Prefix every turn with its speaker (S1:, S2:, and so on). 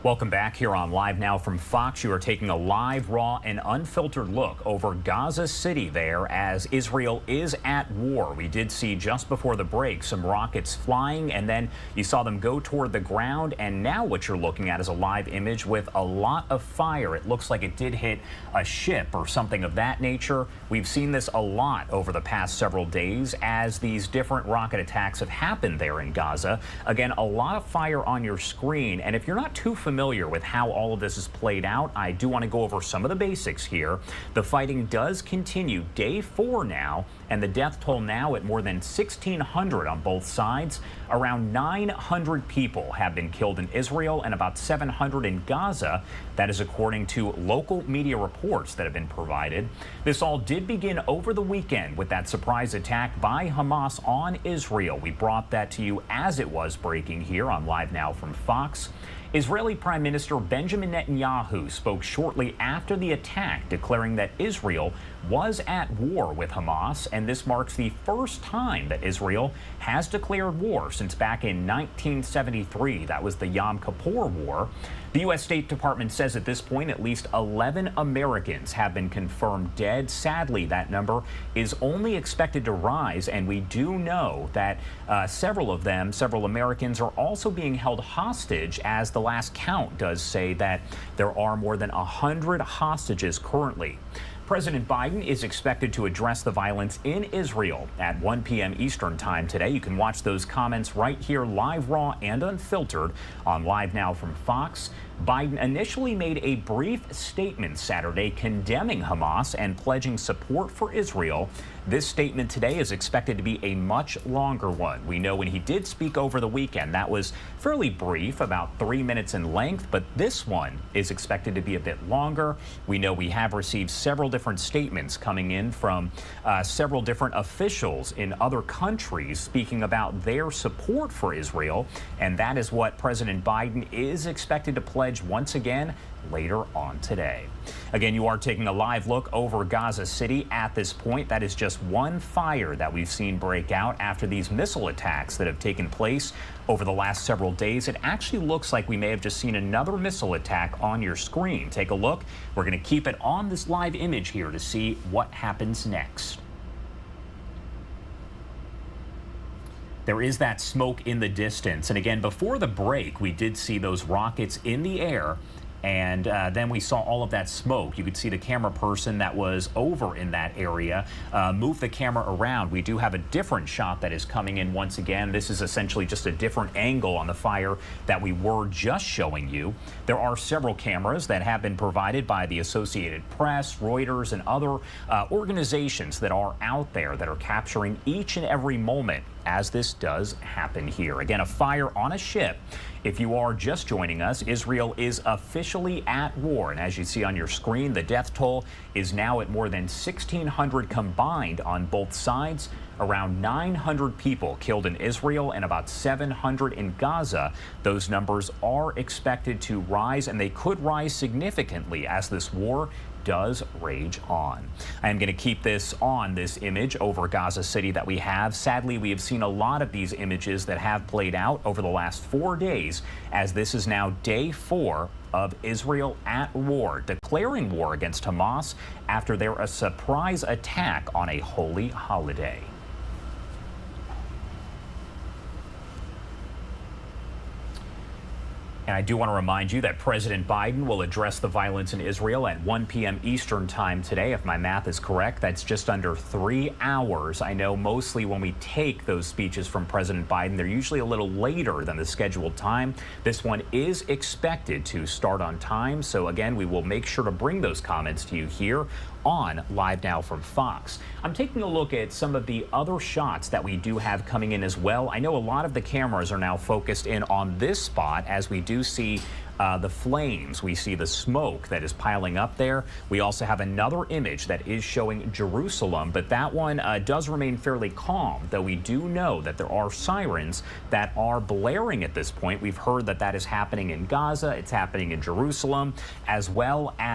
S1: Welcome back here on Live Now from Fox. You are taking a live, raw, and unfiltered look over Gaza City there as Israel is at war. We did see just before the break some rockets flying, and then you saw them go toward the ground. And now what you're looking at is a live image with a lot of fire. It looks like it did hit a ship or something of that nature. We've seen this a lot over the past several days as these different rocket attacks have happened there in Gaza. Again, a lot of fire on your screen. And if you're not too familiar with how all of this is played out, I do want to go over some of the basics here. The fighting does continue day 4 now, and the death toll now at more than 1,600 on both sides. Around 900 people have been killed in Israel and about 700 in Gaza. That is according to local media reports that have been provided. This all did begin over the weekend with that surprise attack by Hamas on Israel. We brought that to you as it was breaking here on Live Now from Fox. Israeli Prime Minister Benjamin Netanyahu spoke shortly after the attack, declaring that Israel was at war with Hamas, and this marks the first time that Israel has declared war since back in 1973. That was the Yom Kippur War. The U.S. State Department says at this point at least 11 Americans have been confirmed dead. Sadly, that number is only expected to rise, and we do know that several Americans are also being held hostage, as the last count does say that there are more than 100 hostages currently. President Biden is expected to address the violence in Israel at 1 p.m. Eastern time today. You can watch those comments right here, live, raw, and unfiltered on Live Now from Fox. Biden initially made a brief statement Saturday condemning Hamas and pledging support for Israel. This statement today is expected to be a much longer one. We know when he did speak over the weekend, that was fairly brief, about 3 minutes in length, but this one is expected to be a bit longer. We know we have received several different statements coming in from several different officials in other countries speaking about their support for Israel, and that is what President Biden is expected to pledge once again later on today. Again, you are taking a live look over Gaza City at this point. That is just one fire that we've seen break out after these missile attacks that have taken place over the last several days. It actually looks like we may have just seen another missile attack on your screen. Take a look. We're going to keep it on this live image here to see what happens next. There is that smoke in the distance. And again, before the break, we did see those rockets in the air. And then we saw all of that smoke. You could see the camera person that was over in that area move the camera around. We do have a different shot that is coming in once again. This is essentially just a different angle on the fire that we were just showing you. There are several cameras that have been provided by the Associated Press, Reuters, and other organizations that are out there that are capturing each and every moment as this does happen here. Again, a fire on a ship. If you are just joining us, Israel is officially at war. And as you see on your screen, the death toll is now at more than 1,600 combined on both sides. Around 900 people killed in Israel and about 700 in Gaza. Those numbers are expected to rise, and they could rise significantly as this war does rage on. I am going to keep this on this image over Gaza City that we have. Sadly, we have seen a lot of these images that have played out over the last 4 days, as this is now day 4 of Israel at war, declaring war against Hamas after their surprise attack on a holy holiday. And I do want to remind you that President Biden will address the violence in Israel at 1 p.m. Eastern time today. If my math is correct, that's just under 3 hours. I know mostly when we take those speeches from President Biden, they're usually a little later than the scheduled time. This one is expected to start on time. So again, we will make sure to bring those comments to you here on Live Now from Fox. I'm taking a look at some of the other shots that we do have coming in as well. I know a lot of the cameras are now focused in on this spot as we do see the flames. We see the smoke that is piling up there. We also have another image that is showing Jerusalem, but that one does remain fairly calm, though we do know that there are sirens that are blaring at this point. We've heard that that is happening in Gaza. It's happening in Jerusalem, as well as